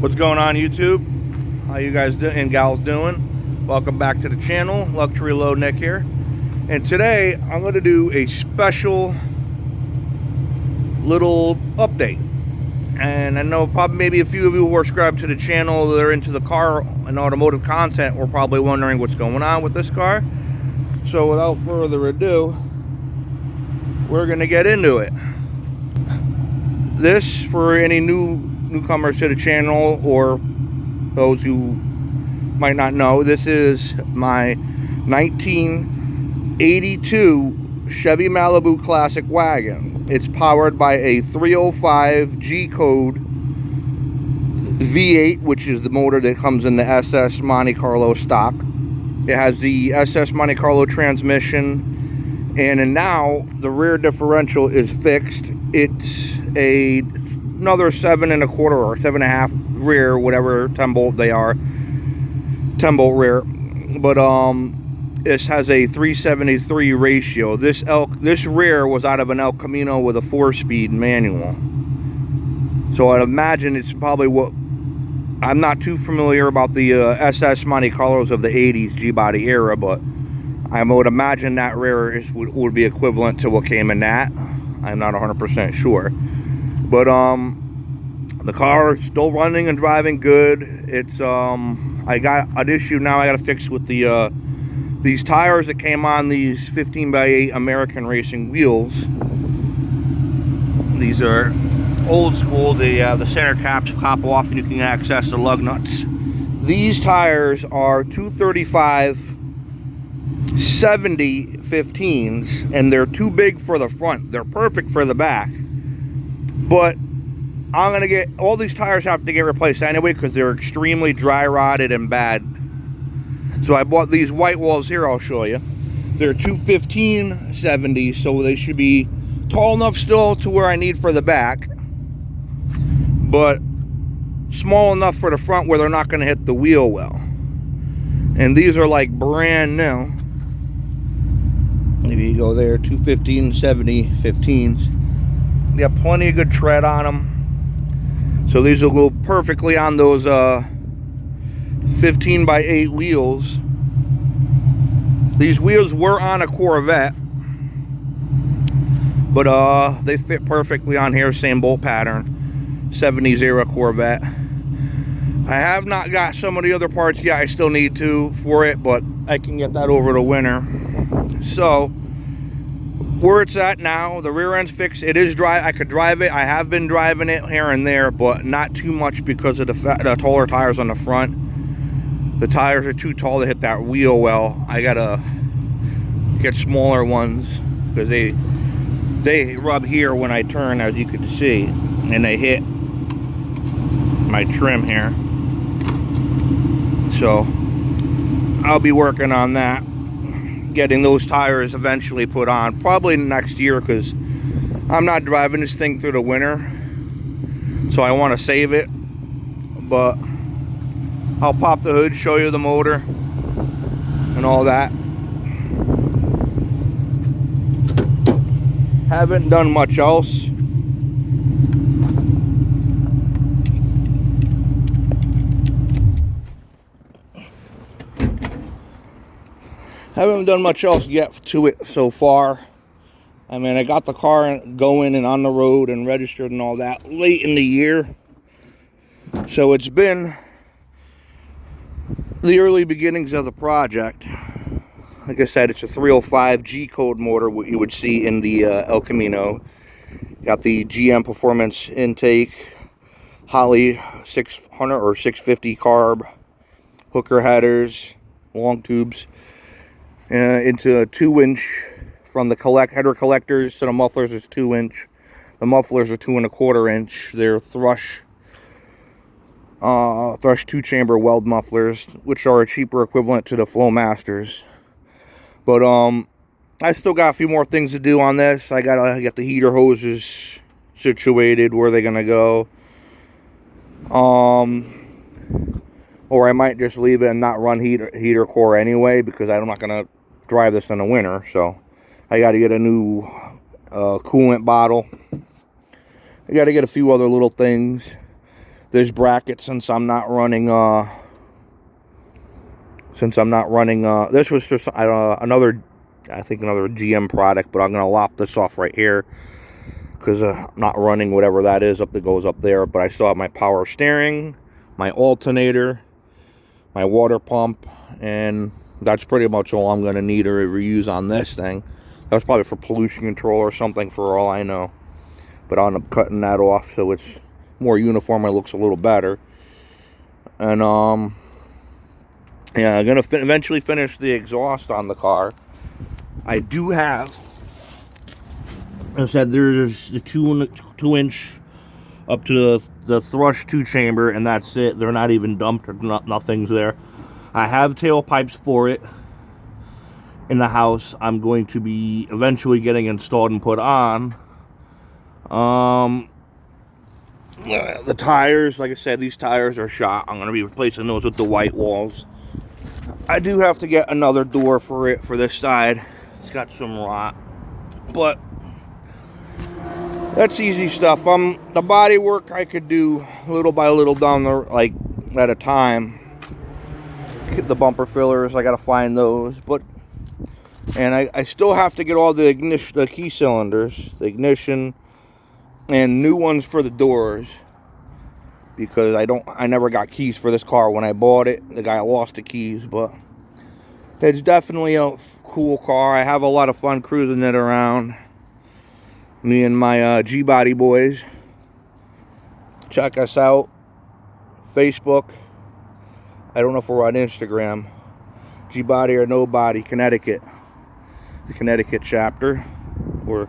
What's going on, YouTube? How you guys and gals doing? Welcome back to the channel. Luxury Low Nick here, and today I'm going to do a special little update. And I know probably maybe a few of you who are subscribed to the channel that are into the car and automotive content were probably wondering what's going on with this car. So without further ado, we're going to get into it. This, for any newcomers to the channel or those who might not know, this is my 1982 Chevy Malibu Classic wagon. It's powered by a 305 G-code V8, which is the motor that comes in the SS Monte Carlo stock. It has the SS Monte Carlo transmission, and now the rear differential is fixed. It's another 7 1/4 or 7 1/2 rear, whatever 10 bolt they are, 10 bolt rear. But this has a 373 ratio. This rear was out of an El Camino with a 4-speed manual. So I'd imagine it's probably what, I'm not too familiar about the SS Monte Carlos of the 80s G-body era, but I would imagine that rear would be equivalent to what came in that. I'm not 100% sure. But the car is still running and driving good. It's I got an issue now I got to fix with the these tires that came on these 15x8 American racing wheels. These are old school. The center caps pop off and you can access the lug nuts. These tires are 235/70 15s, and they're too big for the front. They're perfect for the back, but I'm gonna get all these tires have to get replaced anyway because they're extremely dry rotted and bad. So I bought these white walls here. I'll show you. They're 215/70, so they should be tall enough still to where I need for the back, but small enough for the front where they're not going to hit the wheel well. And these are like brand new. If you go there, 215/70 15s. They got plenty of good tread on them. So these will go perfectly on those 15x8 wheels. These wheels were on a Corvette, but they fit perfectly on here. Same bolt pattern, 70s era Corvette. I have not got some of the other parts yet. I still need to for it, but I can get that over the winter. So where it's at now, the rear end's fixed. It is dry. I could drive it. I have been driving it here and there, but not too much because of the taller tires on the front. The tires are too tall to hit that wheel well. I gotta get smaller ones because they rub here when I turn, as you can see, and they hit my trim here. So I'll be working on that, getting those tires eventually put on, probably next year, because I'm not driving this thing through the winter, so I want to save it. But I'll pop the hood, show you the motor and all that. Haven't done much else. Haven't done much else yet to it so far. I mean, I got the car going and on the road and registered and all that late in the year. So it's been the early beginnings of the project. Like I said, it's a 305 G-code motor, what you would see in the El Camino. Got the GM Performance intake, Holley 600 or 650 carb, hooker headers, long tubes, into a 2-inch from the header collectors to the mufflers is 2-inch. The mufflers are 2 1/4 inch. They're thrush 2-chamber weld mufflers, which are a cheaper equivalent to the Flowmasters. But I still got a few more things to do on this. I gotta get the heater hoses situated, where they're gonna go. Or I might just leave it and not run heater core anyway, because I'm not gonna drive this in the winter. So I got to get a new coolant bottle. I got to get a few other little things. this bracket, since I'm not running this was just another, I think another GM product, but I'm gonna lop this off right here because I'm not running whatever that is up that goes up there. But I still have my power steering, my alternator, my water pump, and that's pretty much all I'm gonna need or reuse on this thing. That was probably for pollution control or something, for all I know. But I'll end up cutting that off so it's more uniform. It looks a little better. And yeah, I'm gonna eventually finish the exhaust on the car. I do have, as I said, there's the 2-inch up to the thrush 2 chamber, and that's it. They're not even dumped, or nothing's there. I have tailpipes for it in the house. I'm going to be eventually getting installed and put on. The tires, like I said, these tires are shot. I'm going to be replacing those with the white walls. I do have to get another door for it for this side. It's got some rot, but that's easy stuff. The body work I could do little by little down the, like, at a time. Get the bumper fillers, I gotta find those, but, and I still have to get all the ignition, the key cylinders, the ignition, and new ones for the doors, because I never got keys for this car when I bought it. The guy lost the keys, but it's definitely a cool car. I have a lot of fun cruising it around. Me and my G-Body boys. Check us out. Facebook. I don't know if we're on Instagram. G-Body or Nobody, Connecticut. The Connecticut chapter. Or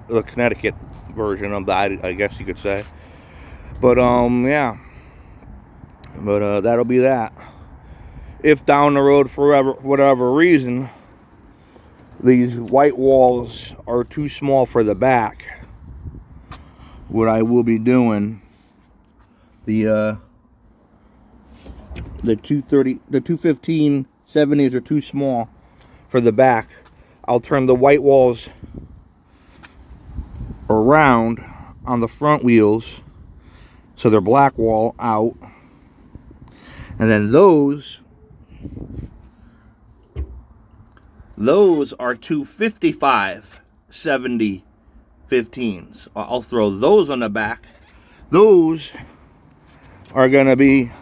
the Connecticut version of that, I guess you could say. But, yeah. But, that'll be that. If down the road, for whatever reason, these white walls are too small for the back, what I will be doing, the 215 70s are too small for the back. I'll turn the white walls around on the front wheels so they're black wall out, and then those are 255 70 15s. I'll throw those on the back. Those are going to be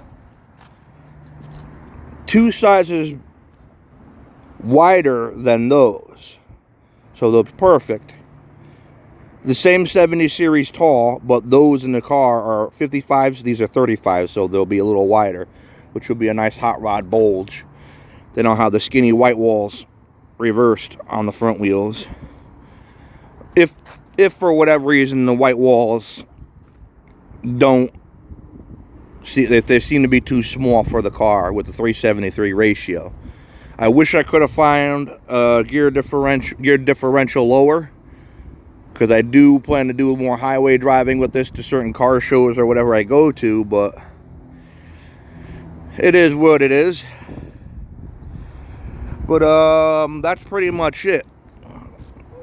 2 sizes wider than those, so they're perfect. The same 70 series tall, but those in the car are 55s. These are 35s, so they'll be a little wider, which will be a nice hot rod bulge. Then I'll have the skinny white walls reversed on the front wheels. If for whatever reason the white walls don't see, if they seem to be too small for the car with the 373 ratio, I wish I could have found a gear differential lower, because I do plan to do more highway driving with this to certain car shows or whatever I go to, but it is what it is. But that's pretty much it.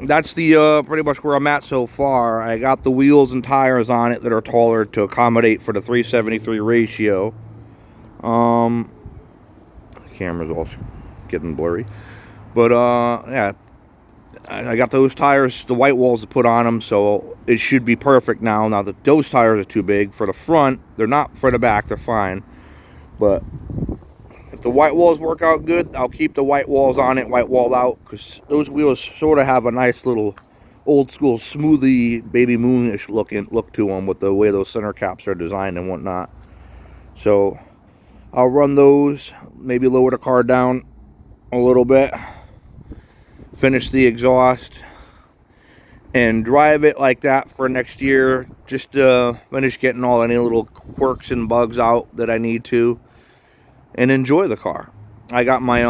That's the pretty much where I'm at so far. I got the wheels and tires on it that are taller to accommodate for the 373 ratio. The camera's all getting blurry, but yeah, I got those tires, the white walls to put on them, so it should be perfect now. Now that those tires are too big for the front, they're not for the back, they're fine. But if the white walls work out good, I'll keep the white walls on it, white walled out, because those wheels sort of have a nice little old school smoothie baby moonish look to them with the way those center caps are designed and whatnot. So I'll run those, maybe lower the car down a little bit, finish the exhaust, and drive it like that for next year. Just finish getting any little quirks and bugs out that I need to, and enjoy the car. I got my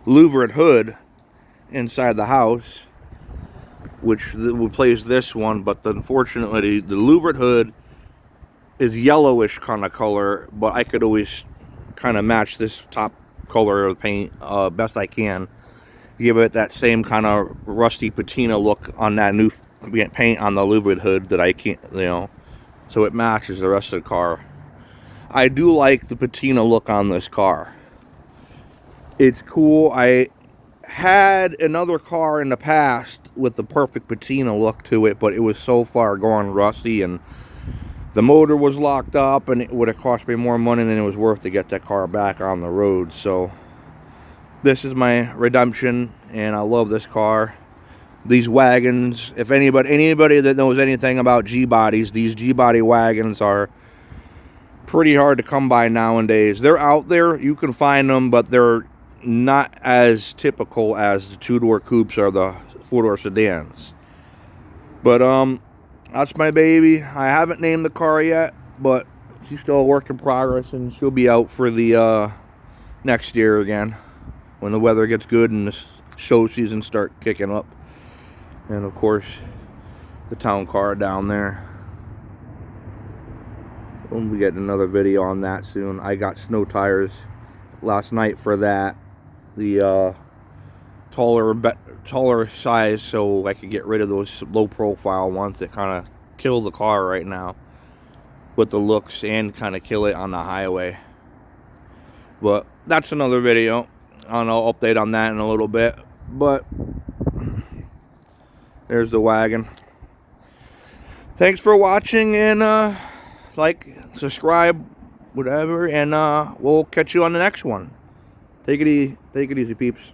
louvered hood inside the house, which replaced this one, but unfortunately the louvered hood is yellowish kind of color, but I could always kind of match this top color of the paint best I can, give it that same kind of rusty patina look on that new paint on the louvered hood that I can't, so it matches the rest of the car. I do like the patina look on this car. It's cool. I had another car in the past with the perfect patina look to it, but it was so far gone rusty, and the motor was locked up, and it would have cost me more money than it was worth to get that car back on the road. So this is my redemption, and I love this car. These wagons, if anybody that knows anything about G-bodies, these G-body wagons are pretty hard to come by nowadays. They're out there, you can find them, but they're not as typical as the two-door coupes or the four-door sedans. But that's my baby. I haven't named the car yet, but she's still a work in progress, and she'll be out for the next year again when the weather gets good and the show season start kicking up. And of course, the town car down there. We'll be getting another video on that soon. I got snow tires last night for that. The taller size, so I could get rid of those low profile ones that kind of kill the car right now with the looks, and kind of kill it on the highway. But that's another video, and I'll update on that in a little bit. But there's the wagon. Thanks for watching, and like, subscribe, whatever, and we'll catch you on the next one. Take it easy, peeps.